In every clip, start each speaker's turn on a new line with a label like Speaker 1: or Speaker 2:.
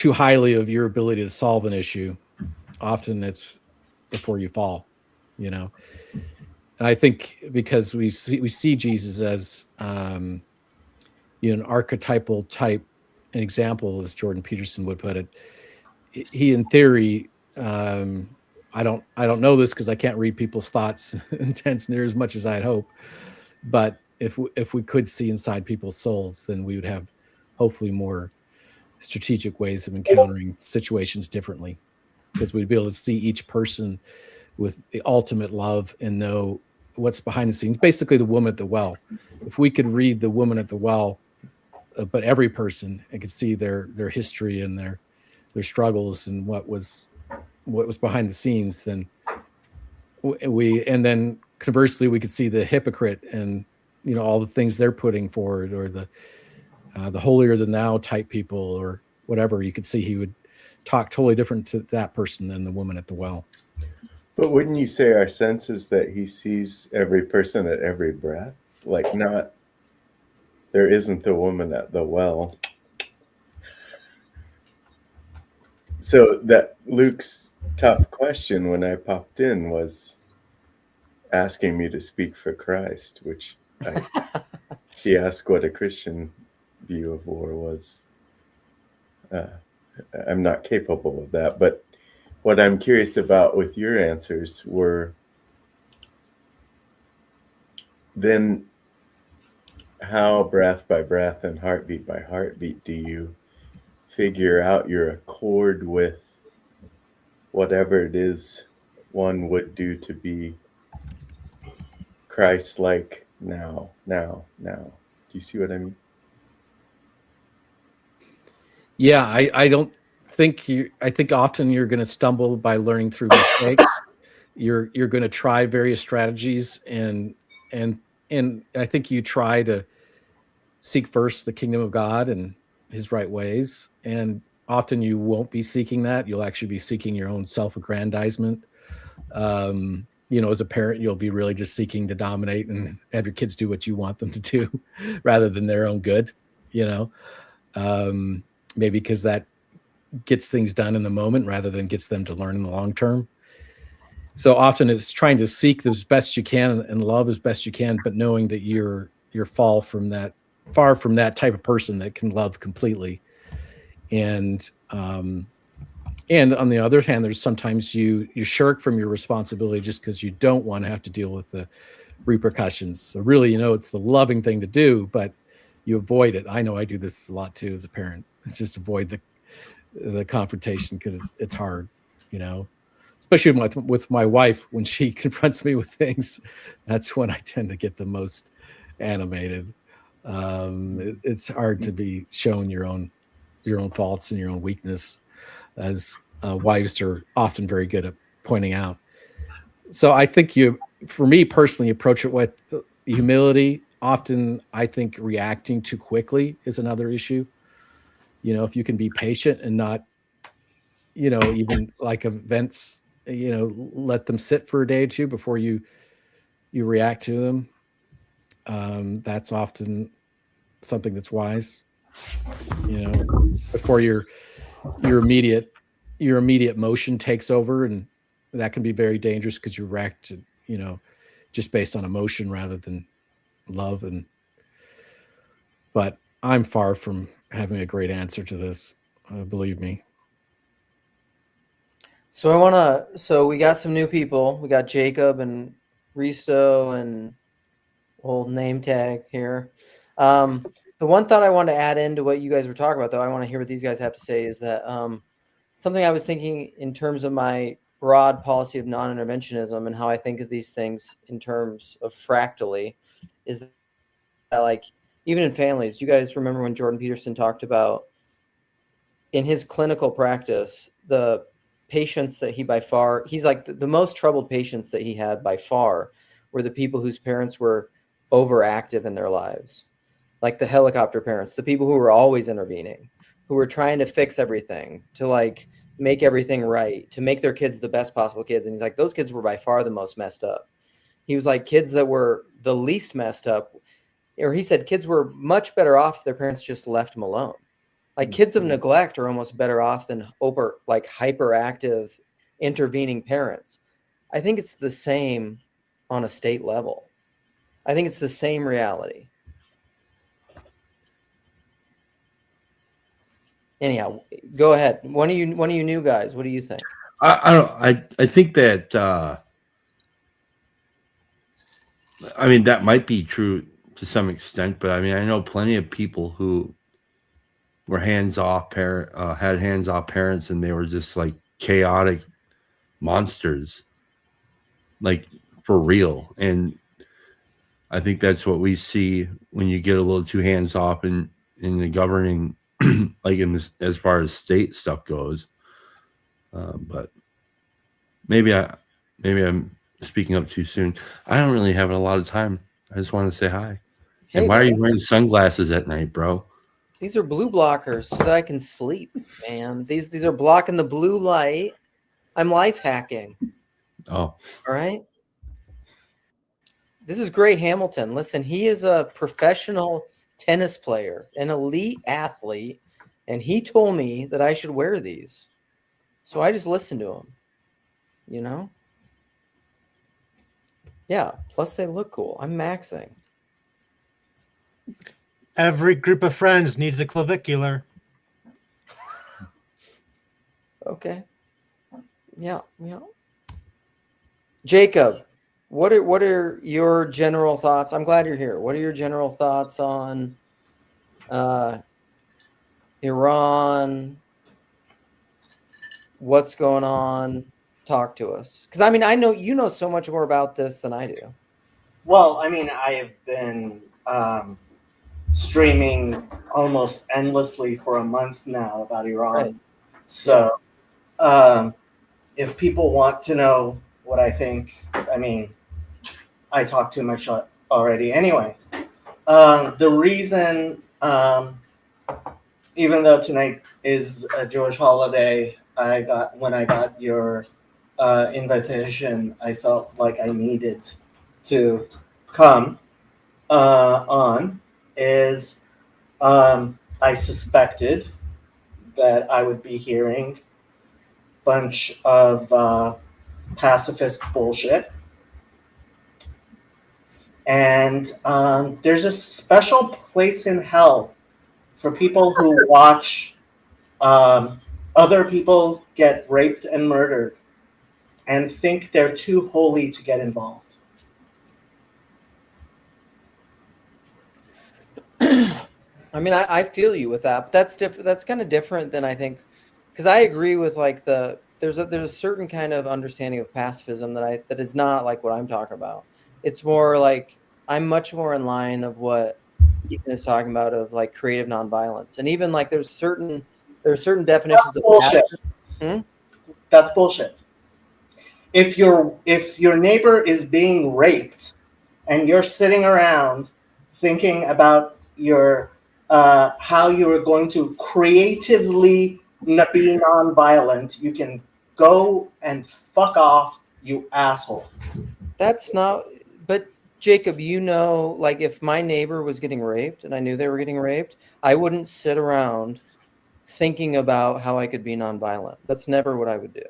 Speaker 1: too highly of your ability to solve an issue, often it's before you fall, you know. And I think because we see Jesus as an archetypal type, an example, as Jordan Peterson would put it. He, in theory, I don't know this because I can't read people's thoughts intents near as much as I'd hope. But if we could see inside people's souls, then we would have hopefully more strategic ways of encountering situations differently, because we'd be able to see each person with the ultimate love and know what's behind the scenes. Basically, the woman at the well. If we could read the woman at the well, but every person, and could see their history and their struggles and what was behind the scenes, then then conversely we could see the hypocrite and all the things they're putting forward, or the holier than thou type people, or whatever. You could see he would talk totally different to that person than the woman at the well.
Speaker 2: But wouldn't you say our sense is that he sees every person at every breath? Like, not, there isn't the woman at the well. So that Luke's tough question when I popped in was asking me to speak for Christ, which he asked what a Christian view of war was. I'm not capable of that, but what I'm curious about with your answers were then how breath by breath and heartbeat by heartbeat do you figure out your accord with whatever it is one would do to be Christ-like now. Do you see what I mean?
Speaker 1: Yeah, I don't think I think often you're going to stumble by learning through mistakes. You're going to try various strategies, and I think you try to seek first the kingdom of God and his right ways. And often you won't be seeking that. You'll actually be seeking your own self-aggrandizement. As a parent, you'll be really just seeking to dominate and have your kids do what you want them to do rather than their own good, maybe because that gets things done in the moment rather than gets them to learn in the long term. So often it's trying to seek as best you can and love as best you can, but knowing that you're far from that type of person that can love completely. And on the other hand, there's sometimes you shirk from your responsibility just because you don't want to have to deal with the repercussions. So really, it's the loving thing to do, but you avoid it. I know I do this a lot too as a parent. It's just avoid the confrontation because it's hard, especially with my wife. When she confronts me with things, that's when I tend to get the most animated. It's hard to be shown your own faults and your own weakness, as wives are often very good at pointing out. So I think for me personally, approach it with humility. Often I think reacting too quickly is another issue. If you can be patient and not, even like events, let them sit for a day or two before you react to them. That's often something that's wise. Before your immediate motion takes over, and that can be very dangerous because you react to, just based on emotion rather than love. But I'm far from having a great answer to this, believe me.
Speaker 3: So we got some new people. We got Jacob and Risto and old name tag here. The one thought I want to add into what you guys were talking about, though, I want to hear what these guys have to say, is that something I was thinking in terms of my broad policy of non-interventionism and how I think of these things in terms of fractally is that, like, even in families, you guys remember when Jordan Peterson talked about in his clinical practice, the patients that he's like the most troubled patients that he had by far were the people whose parents were overactive in their lives, like the helicopter parents, the people who were always intervening, who were trying to fix everything, to like make everything right, to make their kids the best possible kids. And he's like, those kids were by far the most messed up. He was like, kids that were the least messed up, or he said kids were much better off if their parents just left them alone. Like kids of neglect are almost better off than hyperactive intervening parents. I think it's the same on a state level. I think it's the same reality. Anyhow, go ahead. One of you new guys, what do you think?
Speaker 4: I think that I mean that might be true to some extent, but I mean I know plenty of people who were had hands-off parents, and they were just like chaotic monsters, like for real. And I think that's what we see when you get a little too hands-off in the governing, like in this, as far as state stuff goes. But maybe I'm speaking up too soon. I don't really have a lot of time. I just want to say hi.
Speaker 3: Hey,
Speaker 4: and why are
Speaker 3: buddy.
Speaker 4: you wearing sunglasses at night, bro?
Speaker 3: These are blue blockers so that I can sleep, man. These are blocking the blue light. I'm life hacking.
Speaker 4: Oh,
Speaker 3: All right. This is Gray Hamilton. Listen, he is a professional tennis player, an elite athlete, and he told me that I should wear these. So I just listened to him, you know? Yeah, plus they look cool. I'm maxing.
Speaker 5: Every group of friends needs a clavicular.
Speaker 3: Okay. Yeah. Jacob, what are your general thoughts? I'm glad you're here. What are your general thoughts on Iran? What's going on? Talk to us. Because I mean, I know you know so much more about this than I do.
Speaker 6: Well, I mean, I have been streaming almost endlessly for a month now about Iran.
Speaker 3: Right.
Speaker 6: So if people want to know what I think, I mean, I talk too much already. Anyway, the reason, even though tonight is a Jewish holiday, when I got your invitation, I felt like I needed to come on is I suspected that I would be hearing a bunch of pacifist bullshit. And there's a special place in hell for people who watch other people get raped and murdered and think they're too holy to get involved.
Speaker 3: I mean, I feel you with that, but that's different. That's kind of different than I think, because I agree with like there's a certain kind of understanding of pacifism that is not like what I'm talking about. It's more like I'm much more in line of what Ethan is talking about of like creative nonviolence, and even like there's certain definitions
Speaker 6: That's
Speaker 3: of
Speaker 6: bullshit.
Speaker 3: Hmm?
Speaker 6: That's bullshit. If your neighbor is being raped and you're sitting around thinking about your how you are going to creatively be nonviolent, you can go and fuck off, you asshole.
Speaker 3: That's not. But Jacob, you know, like if my neighbor was getting raped and I knew they were getting raped, I wouldn't sit around thinking about how I could be nonviolent. That's never what I would do.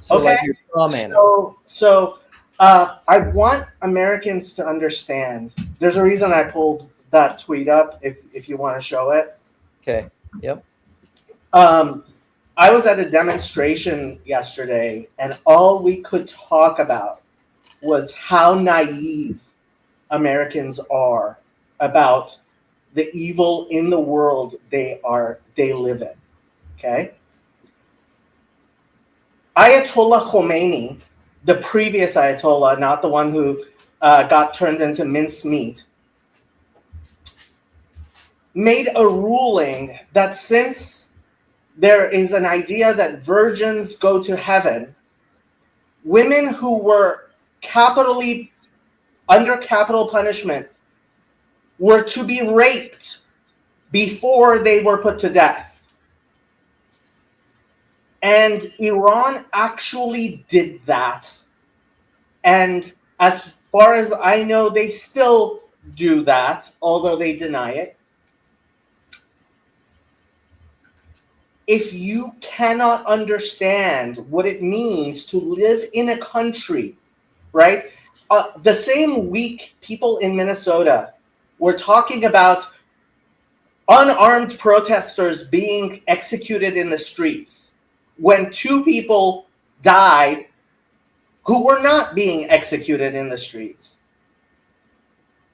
Speaker 3: So
Speaker 6: Okay.
Speaker 3: like you're straw manning.
Speaker 6: So I want Americans to understand. There's a reason I pulled that tweet up. If you want to show it.
Speaker 3: Okay. Yep.
Speaker 6: I was at a demonstration yesterday, and all we could talk about was how naive Americans are about the evil in the world they live in. Okay. Ayatollah Khomeini, the previous Ayatollah, not the one who got turned into mincemeat, made a ruling that since there is an idea that virgins go to heaven, women who were under capital punishment were to be raped before they were put to death. And Iran actually did that. And as far as I know, they still do that, although they deny it. if you cannot understand what it means to live in a country, right? The same week, people in Minnesota were talking about unarmed protesters being executed in the streets when 2 people died who were not being executed in the streets.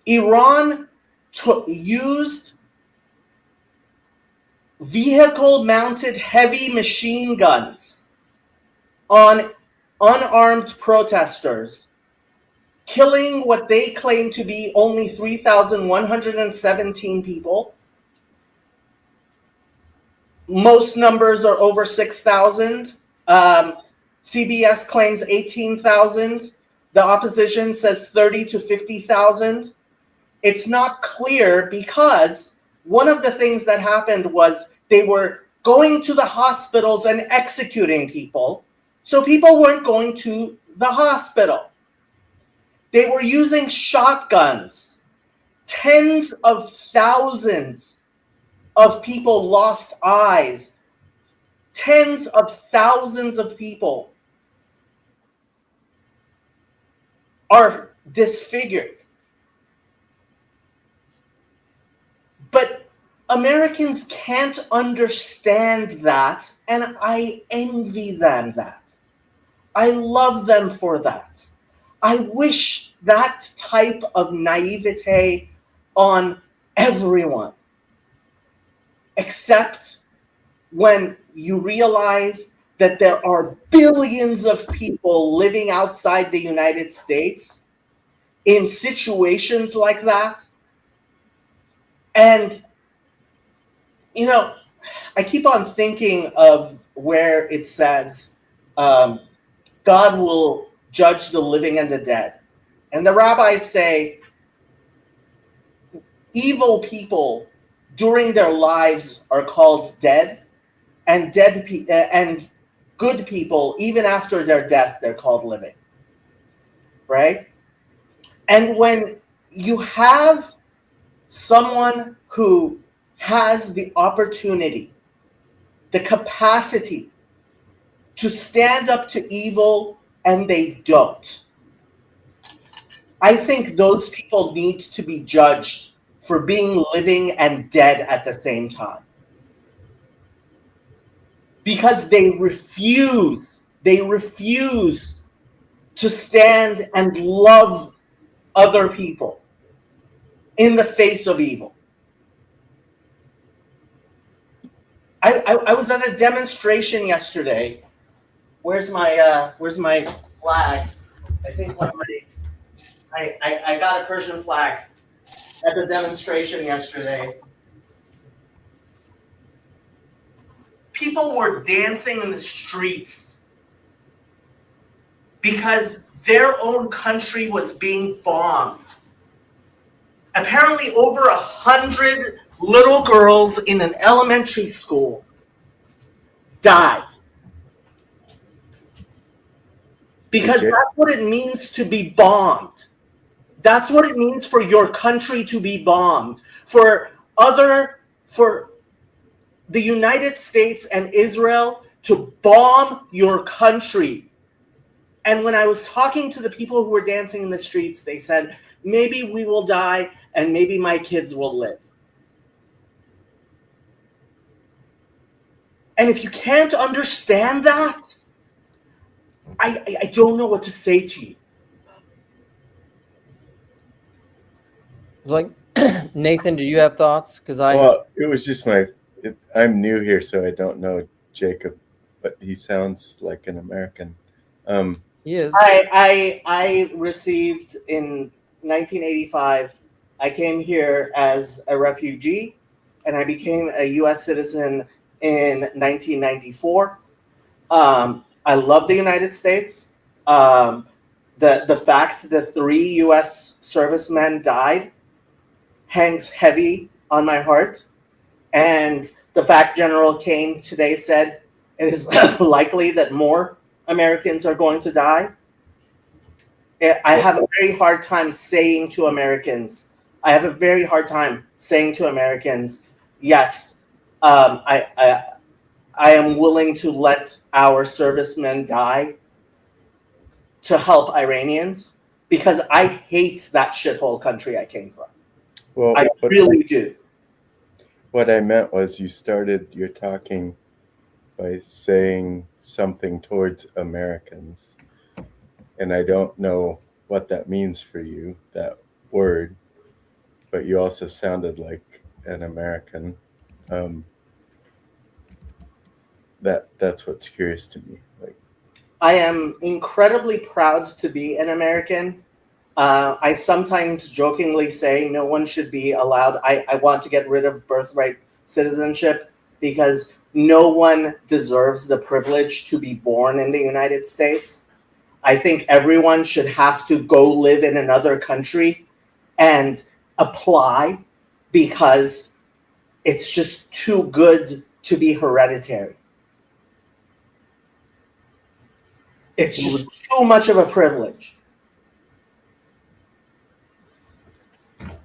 Speaker 6: Iran used vehicle-mounted heavy machine guns on unarmed protesters, killing what they claim to be only 3,117 people. Most numbers are over 6,000. CBS claims 18,000. The opposition says 30 to 50,000. It's not clear because one of the things that happened was they were going to the hospitals and executing people. So people weren't going to the hospital. They were using shotguns. Tens of thousands of people lost eyes. Tens of thousands of people are disfigured. But Americans can't understand that, and I envy them that. I love them for that. I wish that type of naivete on everyone, except when you realize that there are billions of people living outside the United States in situations like that. And, you know, I keep on thinking of where it says, God will judge the living and the dead. And the rabbis say, evil people during their lives are called dead, and and good people, even after their death, they're called living. Right? And when you have someone who has the opportunity, the capacity to stand up to evil and they don't, I think those people need to be judged for being living and dead at the same time. Because they refuse to stand and love other people in the face of evil. I was at a demonstration yesterday. Where's my flag? I think I got a Persian flag at the demonstration yesterday. People were dancing in the streets because their own country was being bombed. Apparently over 100 little girls in an elementary school died. Because that's what it means to be bombed. That's what it means for your country to be bombed. For the United States and Israel to bomb your country. And when I was talking to the people who were dancing in the streets, they said, maybe we will die and maybe my kids will live. And if you can't understand that, I don't know what to say to you.
Speaker 3: Like, Nathan, do you have thoughts? Because
Speaker 2: Well, it was just I'm new here, so I don't know Jacob, but he sounds like an American.
Speaker 3: he is.
Speaker 6: I received in 1985, I came here as a refugee, and I became a U.S. citizen in 1994. I love the United States. The fact that 3 U.S. servicemen died hangs heavy on my heart. And the fact General Kane today said it is likely that more Americans are going to die. I have a very hard time saying to Americans, yes, I am willing to let our servicemen die to help Iranians because I hate that shithole country I came from.
Speaker 2: Well,
Speaker 6: I really do.
Speaker 2: what I meant was you started your talking by saying something towards Americans. And I don't know what that means for you, that word, but you also sounded like an American. That's what's curious to me. Like,
Speaker 6: I am incredibly proud to be an American. I sometimes jokingly say no one should be allowed. I want to get rid of birthright citizenship because no one deserves the privilege to be born in the United States. I think everyone should have to go live in another country and apply because it's just too good to be hereditary. It's just too much of a privilege.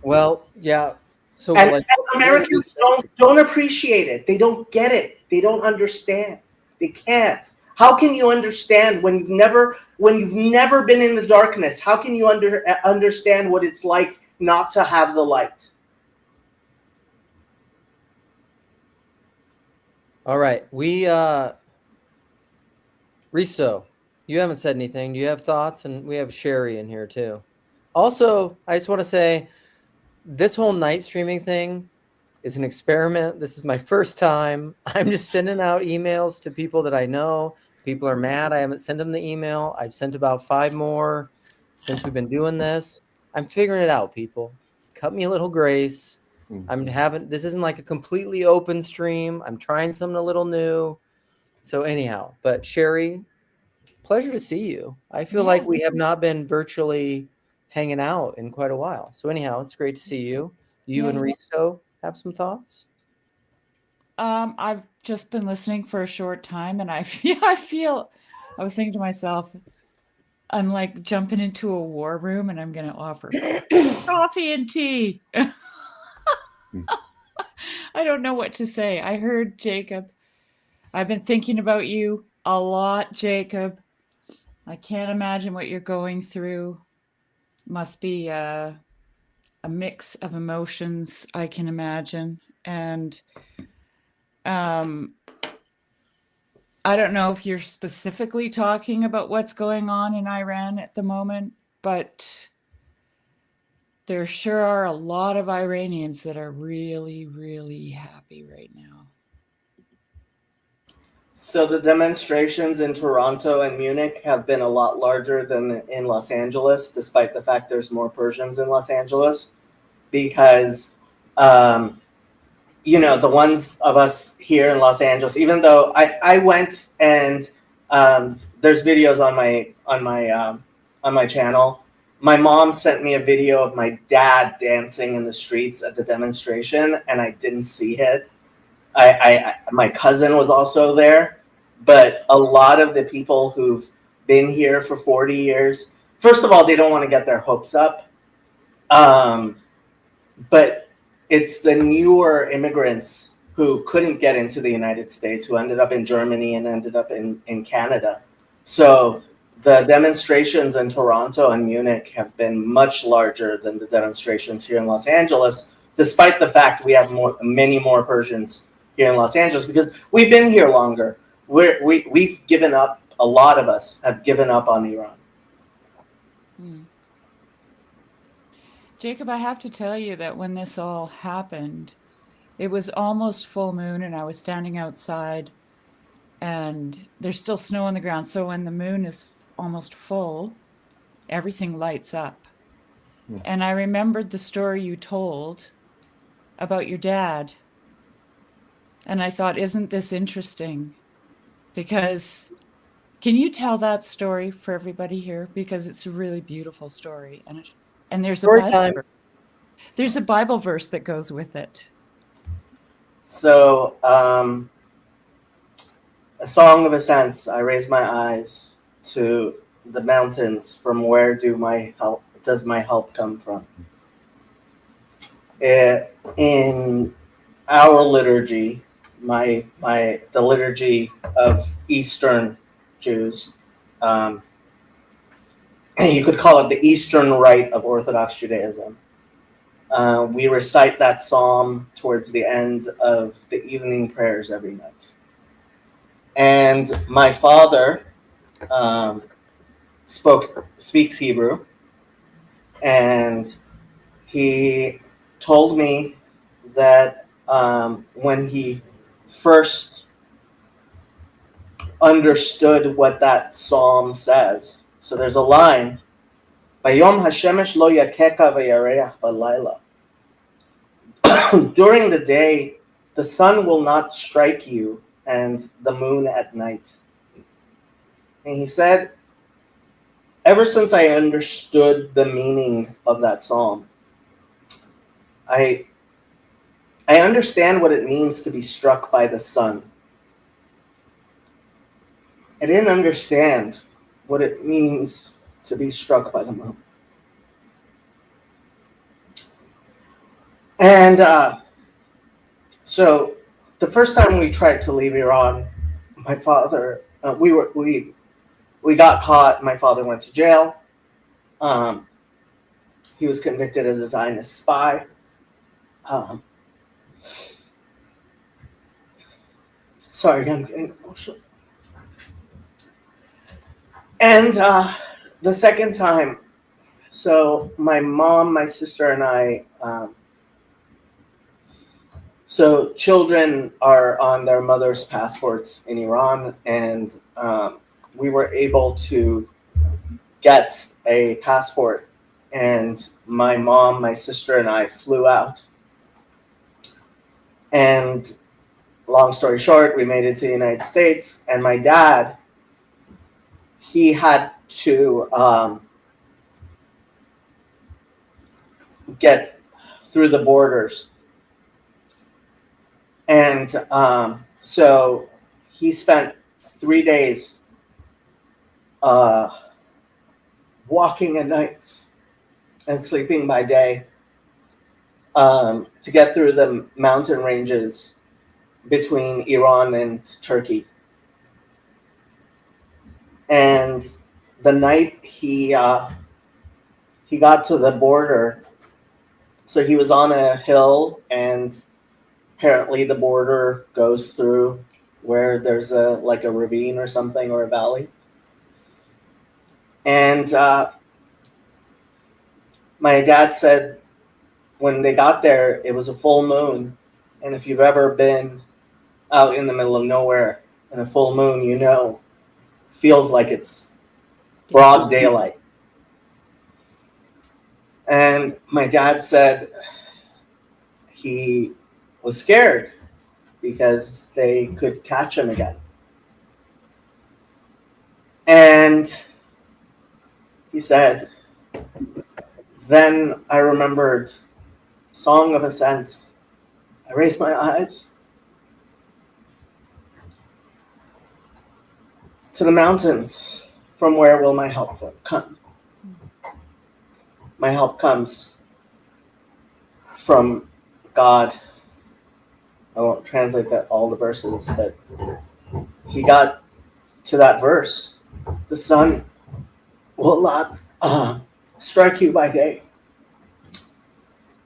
Speaker 3: Well, yeah. So
Speaker 6: And
Speaker 3: like,
Speaker 6: Americans don't appreciate it. They don't get it. They don't understand. They can't. How can you understand when you've never been in the darkness? How can you understand what it's like not to have the light?
Speaker 3: all right, Risto, you haven't said anything. Do you have thoughts? And we have Sherry in here too. Also, I just want to say this whole night streaming thing is an experiment. This is my first time. I'm just sending out emails to people that I know. People are mad I haven't sent them the email. I've sent about 5 more since we've been doing this. I'm figuring it out, people. Cut me a little grace. This isn't like a completely open stream. I'm trying something a little new. So anyhow, but Sherry, pleasure to see you. I feel like we have not been virtually hanging out in quite a while. So anyhow, it's great to see you. You and Risto have some thoughts?
Speaker 7: I've just been listening for a short time, and I was thinking to myself, I'm like jumping into a war room, and I'm going to offer coffee and tea. I don't know what to say. I heard Jacob. I've been thinking about you a lot, Jacob. I can't imagine what you're going through. Must be a mix of emotions, I can imagine. And I don't know if you're specifically talking about what's going on in Iran at the moment, but there sure are a lot of Iranians that are really, really happy right now.
Speaker 6: So the demonstrations in Toronto and Munich have been a lot larger than in Los Angeles, despite the fact there's more Persians in Los Angeles, because the ones of us here in Los Angeles, even though I went and there's videos on my channel. My mom sent me a video of my dad dancing in the streets at the demonstration, and I didn't see it. My cousin was also there, but a lot of the people who've been here for 40 years, first of all, they don't want to get their hopes up. But it's the newer immigrants who couldn't get into the United States, who ended up in Germany and ended up in Canada. So the demonstrations in Toronto and Munich have been much larger than the demonstrations here in Los Angeles, despite the fact we have many more Persians here in Los Angeles because we've been here longer. We've given up. A lot of us have given up on Iran.
Speaker 7: Jacob, I have to tell you that when this all happened, it was almost full moon, and I was standing outside, and there's still snow on the ground. So when the moon is almost full, everything lights up. And I remembered the story you told about your dad. And I thought, isn't this interesting? Because can you tell that story for everybody here? Because it's a really beautiful story. And there's there's a Bible verse that goes with it.
Speaker 6: So, a song of ascents. I raise my eyes to the mountains. From where does my help come from? In our liturgy, the liturgy of Eastern Jews. You could call it the Eastern Rite of Orthodox Judaism. We recite that psalm towards the end of the evening prayers every night. And my father speaks Hebrew, and he told me that when he first understood what that psalm says, so there's a line, Bayom Hashemesh lo yakeka v'yareach balayla. During the day, the sun will not strike you, and the moon at night. And he said, ever since I understood the meaning of that psalm, I understand what it means to be struck by the sun. I didn't understand what it means to be struck by the moon. And so the first time we tried to leave Iran, my father, we got caught. My father went to jail. He was convicted as a Zionist spy. Sorry, I'm getting emotional. And the second time, so my mom, my sister, and I, so children are on their mother's passports in Iran, and we were able to get a passport, and my mom, my sister, and I flew out. And long story short, we made it to the United States, and my dad, he had to get through the borders. And so he spent 3 days walking at nights and sleeping by day to get through the mountain ranges between Iran and Turkey. And the night he got to the border, so he was on a hill, and apparently the border goes through where there's a ravine or something, or a valley. And my dad said when they got there, it was a full moon. And if you've ever been out in the middle of nowhere in a full moon, you know, feels like it's broad daylight. And my dad said he was scared because they could catch him again. And he said, then I remembered Song of Ascents. I raised my eyes to the mountains. From where will my help come? My help comes from God. I won't translate all the verses, but he got to that verse. The sun will not strike you by day,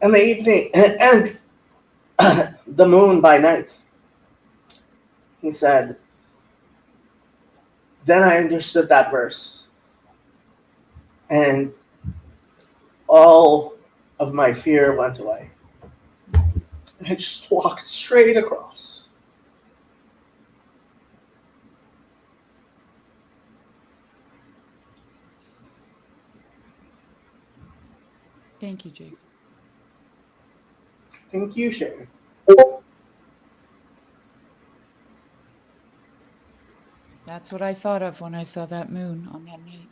Speaker 6: and the evening and the moon by night. He said, then I understood that verse, and all of my fear went away. And I just walked straight across.
Speaker 7: Thank you, Jake.
Speaker 6: Thank you, Sharon.
Speaker 7: That's what I thought of when I saw that moon on that night.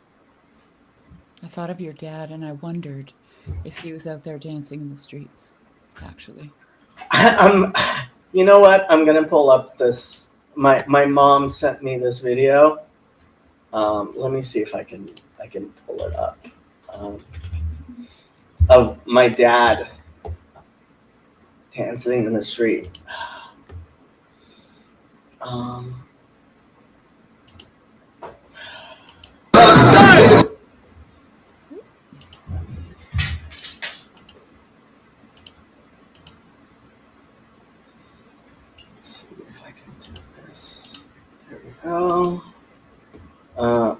Speaker 7: I thought of your dad, and I wondered if he was out there dancing in the streets, actually.
Speaker 6: You know what? I'm gonna pull up this. My mom sent me this video. Let me see if I can pull it up. Of my dad dancing in the street. Um, let's see if I can do this. There we go.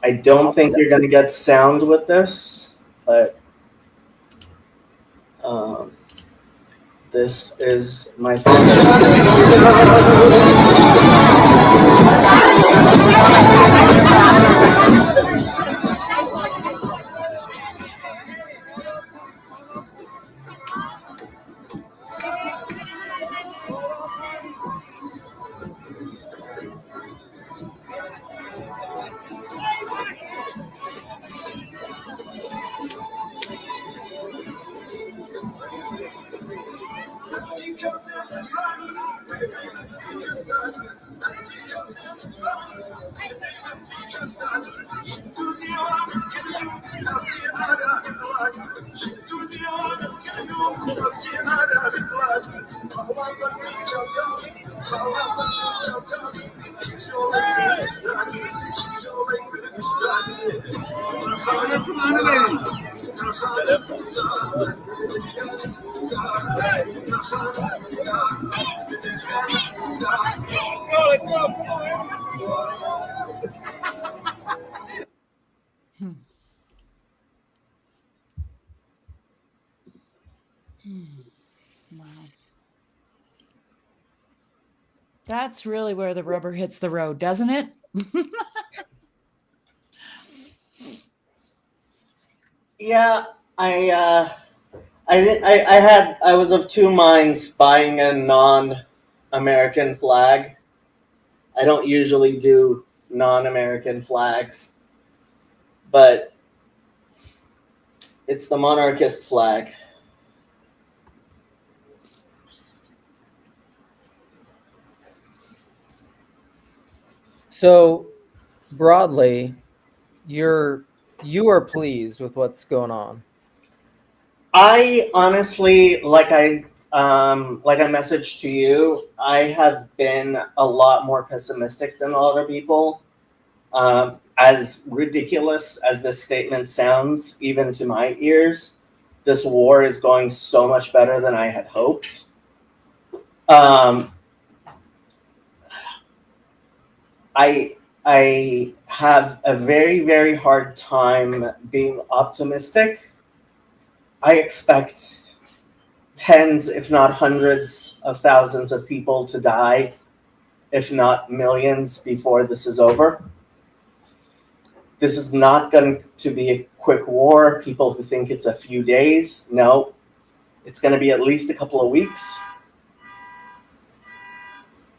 Speaker 6: I don't think you're going to get sound with this, but this is my
Speaker 7: Wow. That's really where the rubber hits the road, doesn't it?
Speaker 6: Yeah, I was of two minds buying a non-American flag. I don't usually do non-American flags, but it's the monarchist flag.
Speaker 3: So broadly, you are pleased with what's going on.
Speaker 6: I honestly, like I messaged to you, I have been a lot more pessimistic than a lot of people. As ridiculous as this statement sounds, even to my ears, this war is going so much better than I had hoped. I have a very, very hard time being optimistic. I expect tens, if not hundreds of thousands of people to die, if not millions, before this is over. This is not going to be a quick war. People who think it's a few days, no. It's going to be at least a couple of weeks.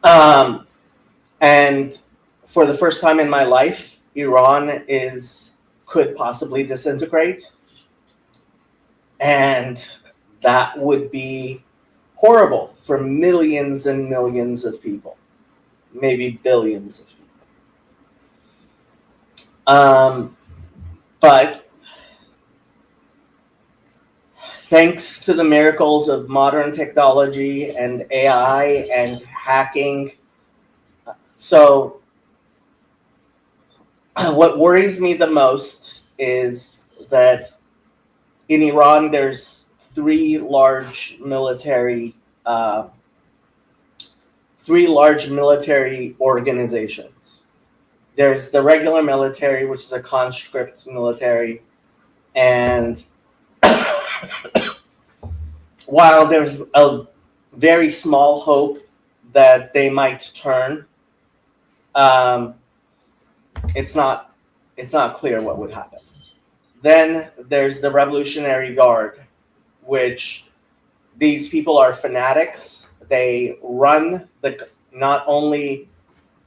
Speaker 6: And for the first time in my life, Iran could possibly disintegrate. And that would be horrible for millions and millions of people, maybe billions of people. But thanks to the miracles of modern technology and AI and hacking, so what worries me the most is that in Iran, there's three large military organizations. There's the regular military, which is a conscript military, and while there's a very small hope that they might turn, it's not clear what would happen. Then there's the Revolutionary Guard, which these people are fanatics. They run not only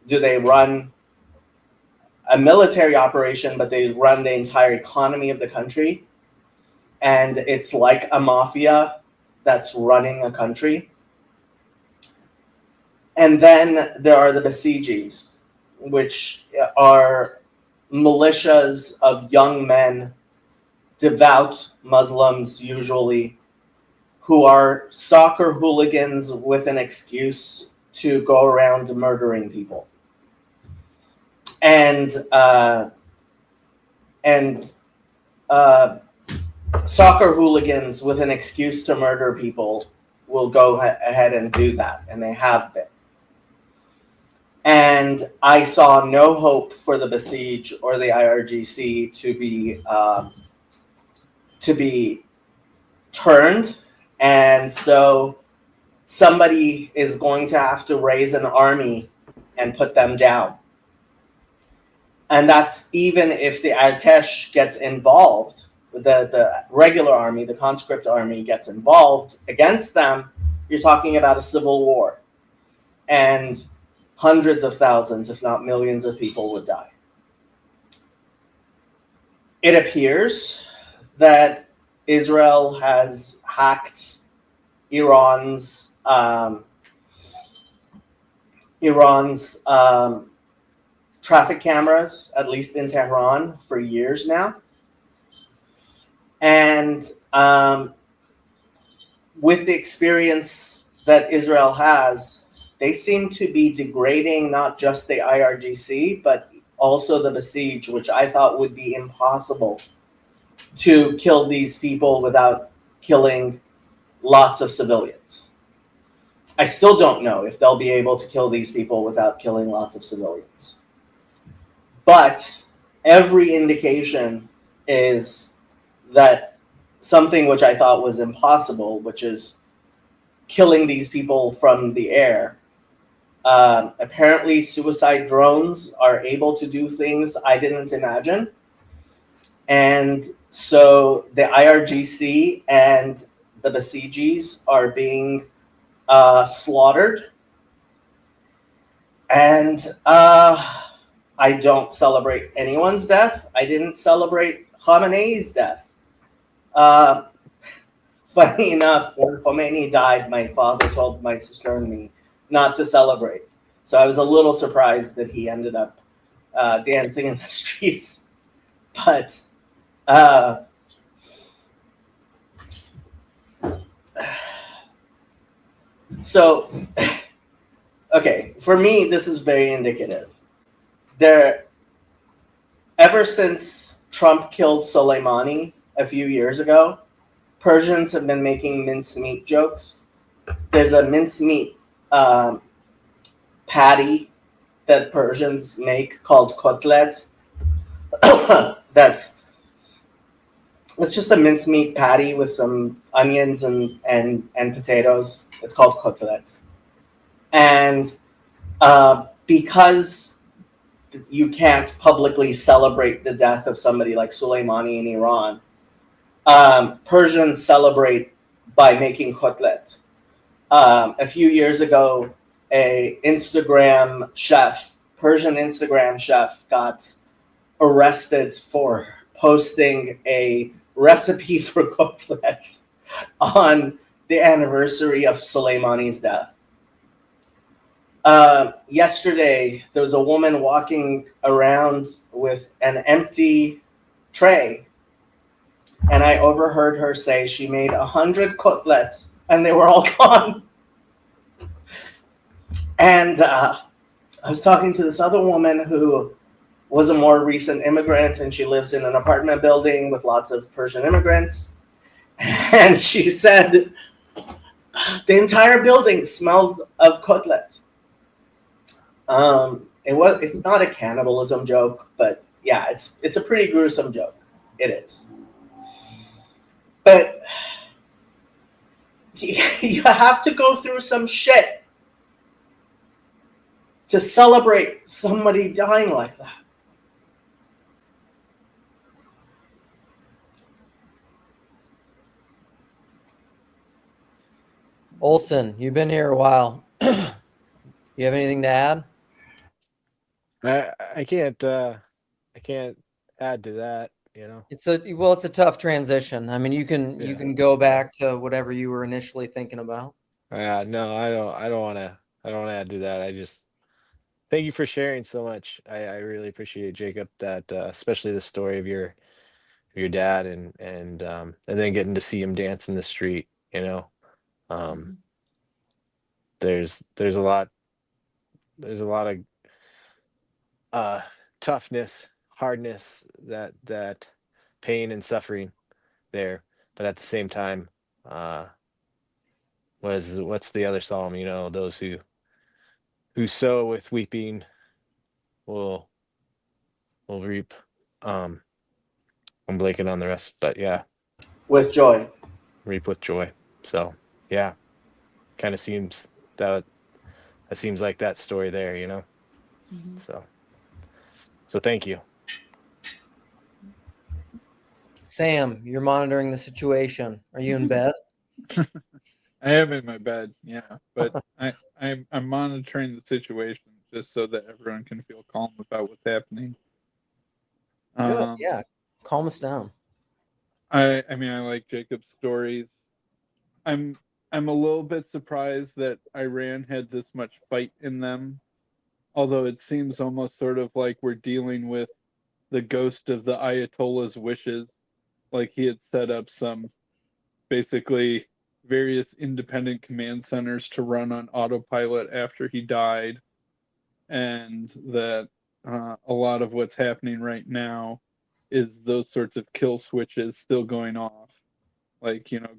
Speaker 6: do they run a military operation, but they run the entire economy of the country. And it's like a mafia that's running a country. And then there are the Basijis, which are militias of young men, devout Muslims usually, who are soccer hooligans with an excuse to go around murdering people. And soccer hooligans with an excuse to murder people will go ahead and do that, and they have been. And I saw no hope for the Basij or the IRGC to be turned, and so somebody is going to have to raise an army and put them down. And that's even if the Artesh gets involved, the regular army, the conscript army gets involved against them, you're talking about a civil war. And hundreds of thousands, if not millions of people would die. It appears that Israel has hacked Iran's traffic cameras, at least in Tehran, for years now. And with the experience that Israel has, they seem to be degrading not just the IRGC, but also the Basij, which I thought would be impossible to kill these people without killing lots of civilians. I still don't know if they'll be able to kill these people without killing lots of civilians. But every indication is that something which I thought was impossible, which is killing these people from the air. Apparently, suicide drones are able to do things I didn't imagine. And so the IRGC and the Basijis are being slaughtered. And I don't celebrate anyone's death. I didn't celebrate Khamenei's death. Funny enough, when Khomeini died, my father told my sister and me not to celebrate. So I was a little surprised that he ended up dancing in the streets. But so, okay, for me, this is very indicative. Ever since Trump killed Soleimani a few years ago, Persians have been making mincemeat jokes. There's a mincemeat patty that Persians make called kotlet. It's just a mincemeat patty with some onions and potatoes. It's called kotlet. And because you can't publicly celebrate the death of somebody like Soleimani in Iran, Persians celebrate by making kotlet. A few years ago, a Persian Instagram chef got arrested for posting a recipe for kotlet on the anniversary of Soleimani's death. Yesterday, there was a woman walking around with an empty tray, and I overheard her say she made 100 kotlet, and they were all gone. And I was talking to this other woman who was a more recent immigrant, and she lives in an apartment building with lots of Persian immigrants. And she said the entire building smelled of kotlet. It's not a cannibalism joke, but yeah, it's a pretty gruesome joke. It is. But you have to go through some shit to celebrate somebody dying like that.
Speaker 3: Olson, you've been here a while. You have anything to add?
Speaker 8: I can't add to that, you know.
Speaker 3: It's a tough transition. I mean, you can go back to whatever you were initially thinking about.
Speaker 8: No, I don't want to add to that. I just thank you for sharing so much. I really appreciate it, Jacob, that especially the story of your dad and then getting to see him dance in the street, you know. There's a lot there's a lot of toughness, hardness, that pain and suffering there. But at the same time, what's the other psalm? You know, those who sow with weeping will reap. I'm blanking on the rest, but yeah,
Speaker 6: with joy.
Speaker 8: reap with joy. So yeah, kind of seems that seems like that story there, you know.
Speaker 7: Mhm.
Speaker 8: So thank you.
Speaker 3: Sam, you're monitoring the situation. Are you in bed?
Speaker 9: I am in my bed, yeah, but I'm monitoring the situation just so that everyone can feel calm about what's happening.
Speaker 3: Good. Yeah. Calm us down.
Speaker 9: I mean, I like Jacob's stories. I'm a little bit surprised that Iran had this much fight in them, although it seems almost sort of like we're dealing with the ghost of the Ayatollah's wishes, like he had set up some basically various independent command centers to run on autopilot after he died, and that a lot of what's happening right now is those sorts of kill switches still going off, like, you know,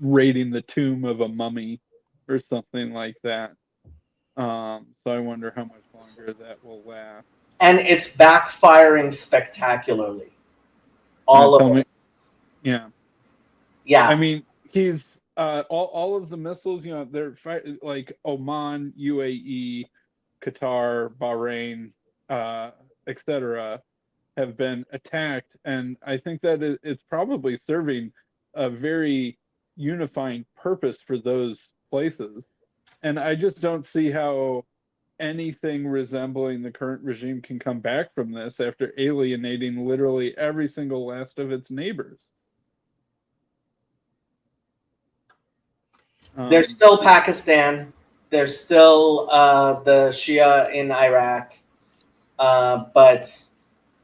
Speaker 9: raiding the tomb of a mummy or something like that. So I wonder how much longer that will last.
Speaker 6: And it's backfiring spectacularly. All of it.
Speaker 9: Yeah.
Speaker 6: Yeah.
Speaker 9: I mean, he's all of the missiles, you know, they're like Oman, UAE, Qatar, Bahrain, etc., have been attacked, and I think that it's probably serving a very unifying purpose for those places. And I just don't see how anything resembling the current regime can come back from this after alienating literally every single last of its neighbors.
Speaker 6: There's still Pakistan. There's still the Shia in Iraq. But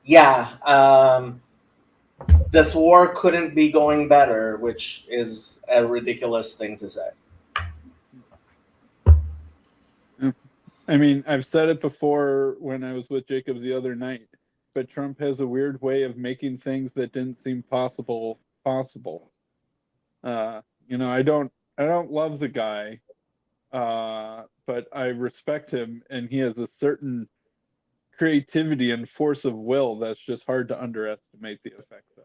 Speaker 6: yeah, this war couldn't be going better, which is a ridiculous thing to say.
Speaker 9: I mean, I've said it before when I was with Jacob the other night, but Trump has a weird way of making things that didn't seem possible. You know, I don't love the guy, but I respect him, and he has a certain creativity and force of will that's just hard to underestimate the effects of.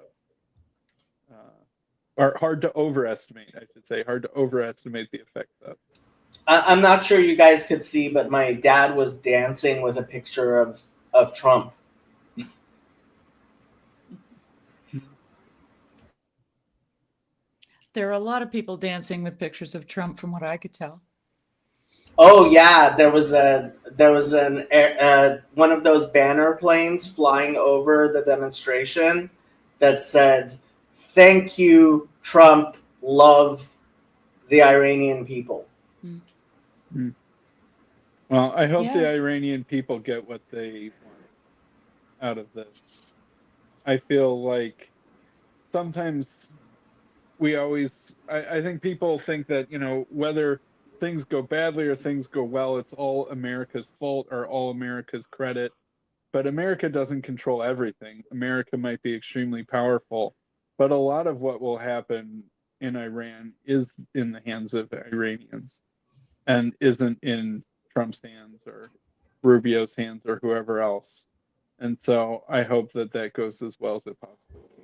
Speaker 9: Or hard to overestimate, I should say. Hard to overestimate the effects of.
Speaker 6: I'm not sure you guys could see, but my dad was dancing with a picture of Trump.
Speaker 7: There are a lot of people dancing with pictures of Trump, from what I could tell.
Speaker 6: Oh yeah, there was one of those banner planes flying over the demonstration that said, "Thank you, Trump. Love the Iranian people."
Speaker 9: Well, I hope the
Speaker 7: Yeah.
Speaker 9: Iranian people get what they want out of this. I feel like sometimes I think people think that, you know, whether things go badly or things go well, it's all America's fault or all America's credit. But America doesn't control everything. America might be extremely powerful, but a lot of what will happen in Iran is in the hands of the Iranians and isn't in Trump's hands or Rubio's hands or whoever else. And so I hope that that goes as well as it possibly can.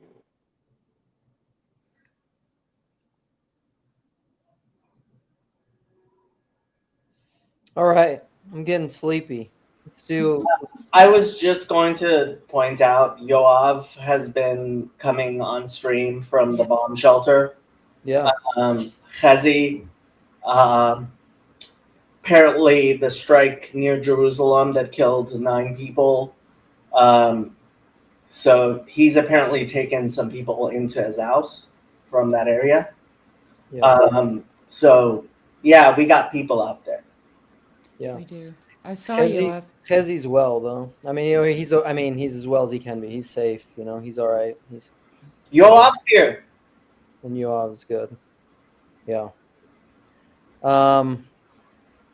Speaker 3: All right. I'm getting sleepy. Let's do.
Speaker 6: I was just going to point out Yoav has been coming on stream from the bomb shelter.
Speaker 3: Yeah.
Speaker 6: Chazi, apparently the strike near Jerusalem that killed 9 people. So he's apparently taken some people into his house from that area.
Speaker 3: Yeah.
Speaker 6: So yeah, we got people out there.
Speaker 3: Yeah.
Speaker 7: We do. I saw you.
Speaker 3: Chezi's well though. I mean, you know, he's as well as he can be. He's safe. You know, he's all right.
Speaker 6: Yoav's here.
Speaker 3: And Yoav's good. Yeah.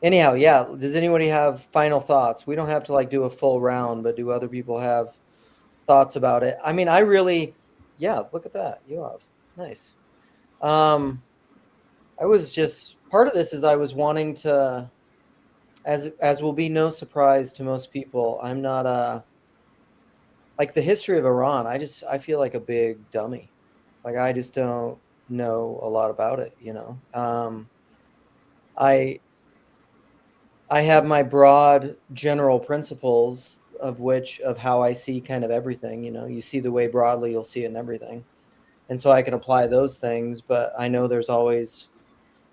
Speaker 3: Anyhow, yeah. Does anybody have final thoughts? We don't have to like do a full round, but do other people have thoughts about it? I mean, I really, yeah. Look at that. You have nice. I was just part of this is I was wanting to, as will be no surprise to most people. I'm not like the history of Iran. I feel like a big dummy. Like I just don't know a lot about it. You know, I have my broad general principles of how I see kind of everything. You know, you see the way broadly, you'll see it in everything, and so I can apply those things. But I know there's always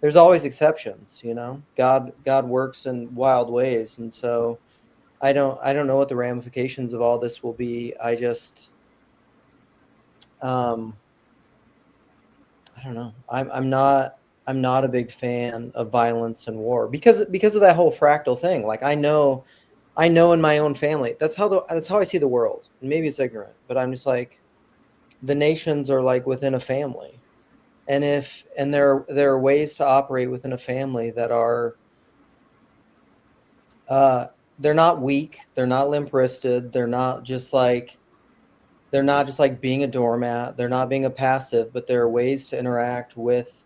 Speaker 3: exceptions. You know, God works in wild ways, and so I don't know what the ramifications of all this will be. I just I don't know. I'm not a big fan of violence and war because of that whole fractal thing. Like I know in my own family that's how I see the world. And maybe it's ignorant, but I'm just like the nations are like within a family, and there are ways to operate within a family that are they're not weak, they're not limp-wristed, they're not just like being a doormat, they're not being a passive, but there are ways to interact with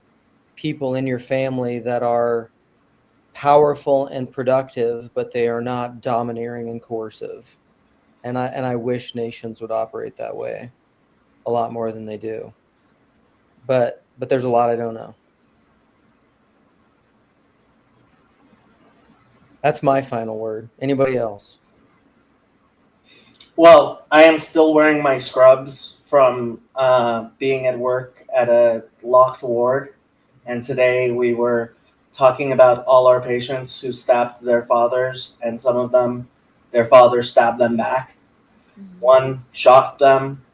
Speaker 3: people in your family that are powerful and productive, but they are not domineering and coercive. And I wish nations would operate that way a lot more than they do. But there's a lot I don't know. That's my final word. Anybody else?
Speaker 6: Well, I am still wearing my scrubs from being at work at a locked ward. And today we were talking about all our patients who stabbed their fathers, and some of them, their fathers stabbed them back. One shocked them.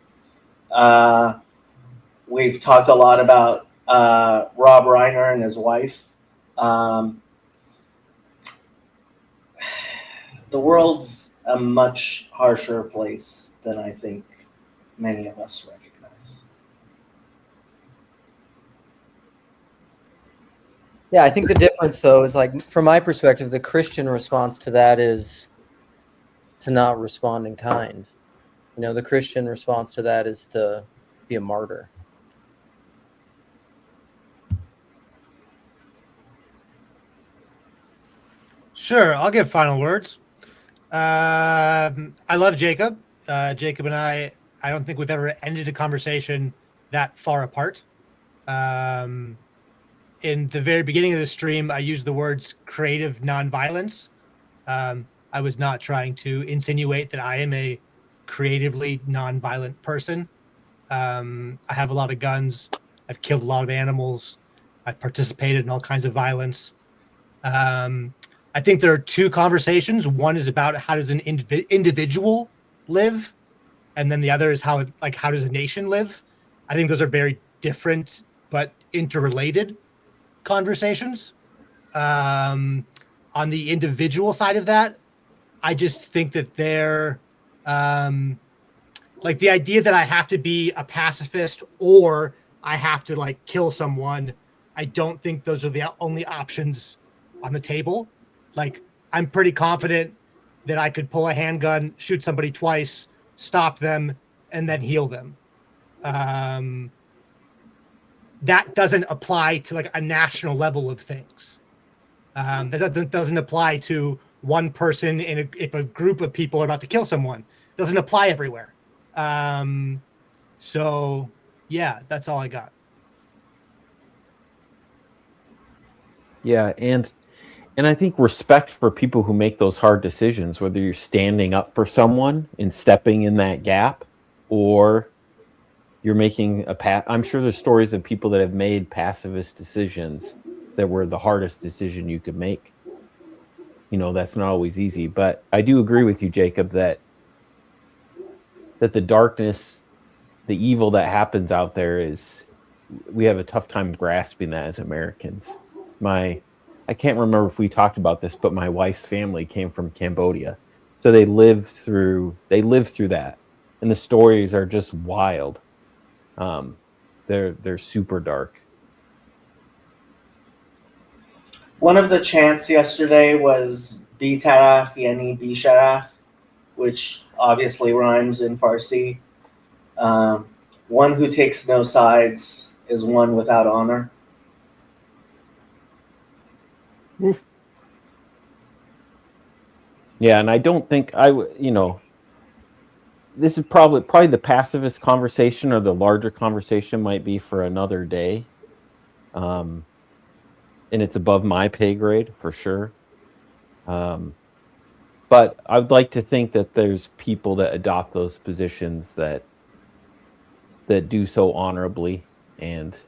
Speaker 6: We've talked a lot about Rob Reiner and his wife. The world's a much harsher place than I think many of us recognize.
Speaker 3: Yeah, I think the difference though is like from my perspective, the Christian response to that is to not respond in kind. You know, the Christian response to that is to be a martyr.
Speaker 5: Sure, I'll give final words. I love Jacob. Jacob and I don't think we've ever ended a conversation that far apart. In the very beginning of the stream, I used the words creative nonviolence. I was not trying to insinuate that I am a creatively nonviolent person. I have a lot of guns. I've killed a lot of animals. I've participated in all kinds of violence. I think there are two conversations. One is about how does an individual live, and then the other is how does a nation live. I think those are very different but interrelated conversations. On the individual side of that, I just think that they're like the idea that I have to be a pacifist or I have to like kill someone. I don't think those are the only options on the table. Like, I'm pretty confident that I could pull a handgun, shoot somebody twice, stop them, and then heal them. That doesn't apply to like a national level of things. That doesn't apply to one person if a group of people are about to kill someone. It doesn't apply everywhere. So yeah, that's all I got.
Speaker 10: Yeah, and I think respect for people who make those hard decisions, whether you're standing up for someone and stepping in that gap, or you're making I'm sure there's stories of people that have made pacifist decisions that were the hardest decision you could make. You know, that's not always easy, but I do agree with you, Jacob, that the darkness, the evil that happens out there we have a tough time grasping that as Americans. I can't remember if we talked about this, but my wife's family came from Cambodia. So they lived through that. And the stories are just wild. They're super dark.
Speaker 6: One of the chants yesterday was Bi Taraf Yani Bi Sharaf, which obviously rhymes in Farsi. One who takes no sides is one without honor.
Speaker 9: Oof.
Speaker 10: Yeah, and I don't think this is probably the pacifist conversation, or the larger conversation might be for another day. And it's above my pay grade for sure. But I'd like to think that there's people that adopt those positions that do so honorably and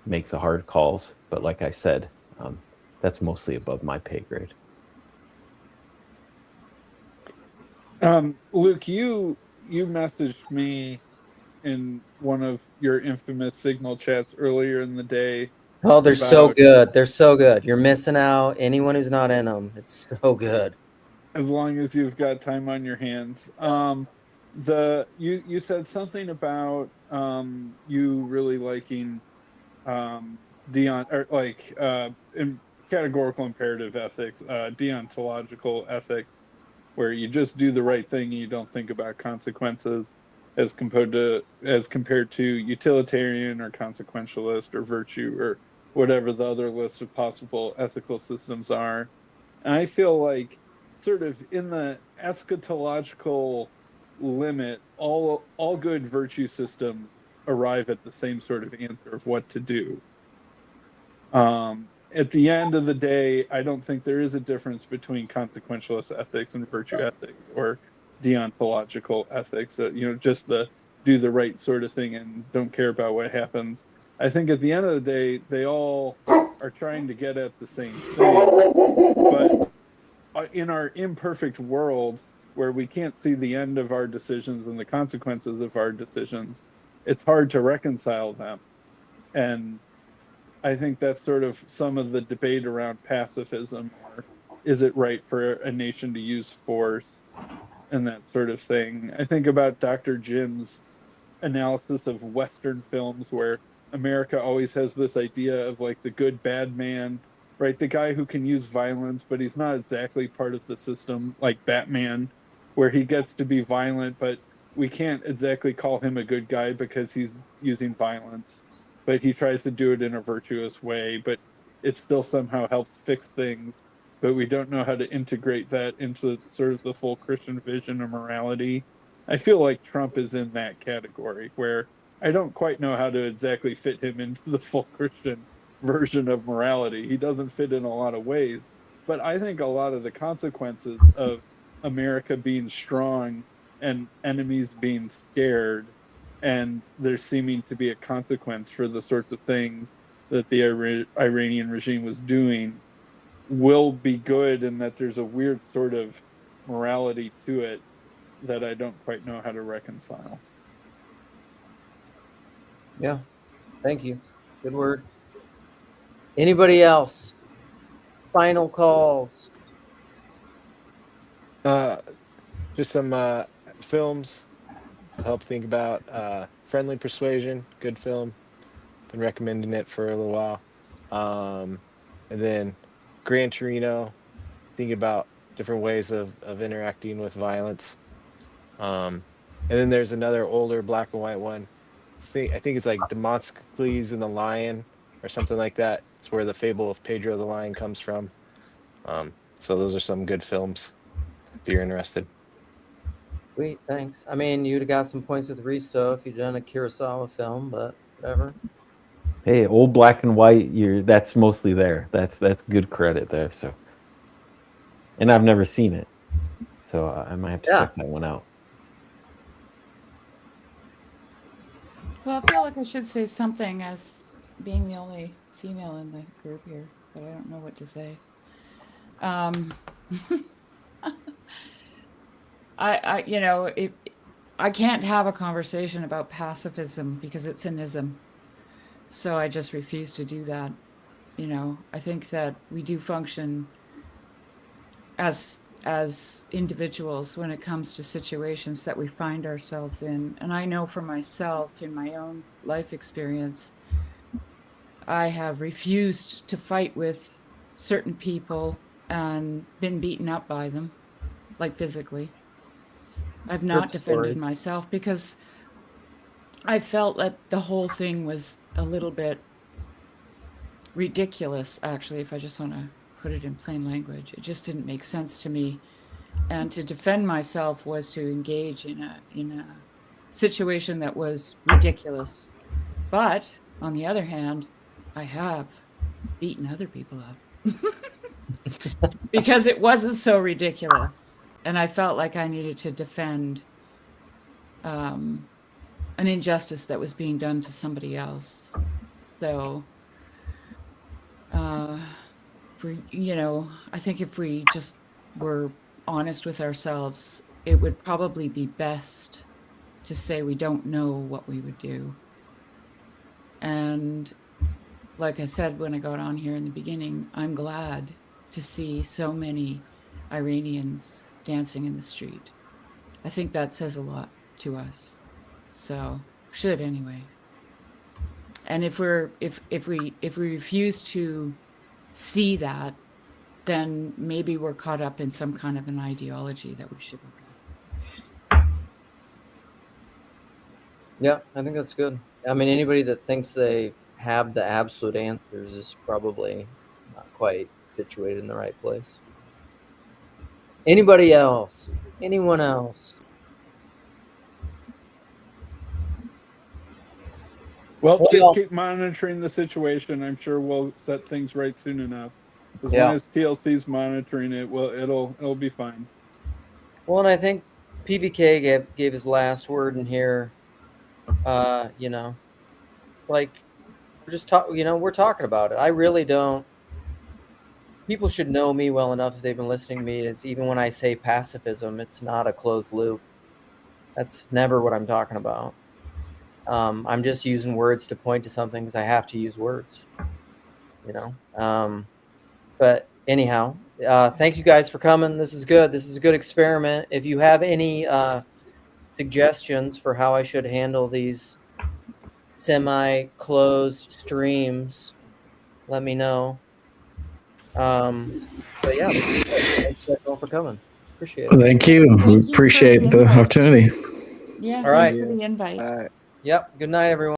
Speaker 10: make the hard calls. But like I said, that's mostly above my pay grade.
Speaker 9: Luke, you messaged me in one of your infamous Signal chats earlier in the day.
Speaker 3: Oh, they're so
Speaker 9: about-
Speaker 3: good. They're so good. You're missing out. Anyone who's not in them, it's so good.
Speaker 9: As long as you've got time on your hands. You said something about you really liking deon or like in categorical imperative ethics, deontological ethics, where you just do the right thing and you don't think about consequences, as compared to utilitarian or consequentialist or virtue or whatever the other list of possible ethical systems are. And I feel like sort of in the eschatological limit, all good virtue systems arrive at the same sort of answer of what to do. At the end of the day, I don't think there is a difference between consequentialist ethics and virtue ethics, or deontological ethics. Just the do the right sort of thing and don't care about what happens. I think at the end of the day, they all are trying to get at the same thing. But in our imperfect world, where we can't see the end of our decisions and the consequences of our decisions, it's hard to reconcile them. And I think that's sort of some of the debate around pacifism, or is it right for a nation to use force and that sort of thing. I think about Dr. Jim's analysis of Western films, where America always has this idea of like the good bad man, right? The guy who can use violence, but he's not exactly part of the system, like Batman, where he gets to be violent, but we can't exactly call him a good guy because he's using violence. But he tries to do it in a virtuous way, but it still somehow helps fix things. But we don't know how to integrate that into sort of the full Christian vision of morality. I feel like Trump is in that category, where I don't quite know how to exactly fit him into the full Christian version of morality. He doesn't fit in a lot of ways. But I think a lot of the consequences of America being strong and enemies being scared, and there seeming to be a consequence for the sorts of things that the Iranian regime was doing, will be good, and that there's a weird sort of morality to it that I don't quite know how to reconcile.
Speaker 3: Yeah. Thank you. Good word. Anybody else? Final calls.
Speaker 8: Just some films to help think about. Friendly Persuasion, good film. Been recommending it for a little while. And then Gran Torino, thinking about different ways of interacting with violence. And then there's another older black and white one. I think it's like Demosthenes and the Lion or something like that. It's where the fable of Pedro the Lion comes from. So those are some good films if you're interested.
Speaker 3: Sweet, thanks. I mean, you'd have got some points with Risto if you'd done a Kurosawa film, but whatever.
Speaker 10: Hey, old black and white, that's mostly there. That's good credit there. So, and I've never seen it, so I might have to check that one out.
Speaker 7: Well, I feel like I should say something as being the only female in the group here, but I don't know what to say. I can't have a conversation about pacifism because it's an ism. So I just refuse to do that. I think that we do function as individuals when it comes to situations that we find ourselves in. And I know for myself, in my own life experience, I have refused to fight with certain people and been beaten up by them, like physically. I've not defended
Speaker 3: stories.
Speaker 7: myself because I felt that the whole thing was a little bit ridiculous, actually, if I just want to put it in plain language. It just didn't make sense to me. And to defend myself was to engage in a situation that was ridiculous. But on the other hand, I have beaten other people up because it wasn't so ridiculous. And I felt like I needed to defend an injustice that was being done to somebody else. So, I think if we just were honest with ourselves, it would probably be best to say we don't know what we would do. And like I said when I got on here in the beginning, I'm glad to see so many Iranians dancing in the street. I think that says a lot to us. So should anyway. And if we refuse to see that, then maybe we're caught up in some kind of an ideology that we shouldn't be.
Speaker 3: Yeah, I think that's good. I mean, anybody that thinks they have the absolute answers is probably not quite situated in the right place. Anybody else? Anyone else?
Speaker 9: Well,
Speaker 3: Well,
Speaker 9: just
Speaker 3: y'all-
Speaker 9: keep monitoring the situation. I'm sure we'll set things right soon enough. As
Speaker 3: Yeah.
Speaker 9: long as TLC's monitoring it, well, it'll be fine.
Speaker 3: Well, and I think PVK gave his last word in here. Like we're just we're talking about it. I really don't. People should know me well enough if they've been listening to me. It's even when I say pacifism, it's not a closed loop. That's never what I'm talking about. I'm just using words to point to something because I have to use words. But anyhow, thank you guys for coming. This is good. This is a good experiment. If you have any suggestions for how I should handle these semi-closed streams, let me know. But yeah, thanks everyone for coming. Appreciate it.
Speaker 1: Thank you.
Speaker 7: Thank
Speaker 1: We
Speaker 7: you for
Speaker 1: appreciate
Speaker 7: the
Speaker 1: the
Speaker 7: invite.
Speaker 1: opportunity.
Speaker 7: Yeah,
Speaker 3: All right.
Speaker 7: thanks for the invite.
Speaker 8: All right.
Speaker 3: Yep. Good night, everyone.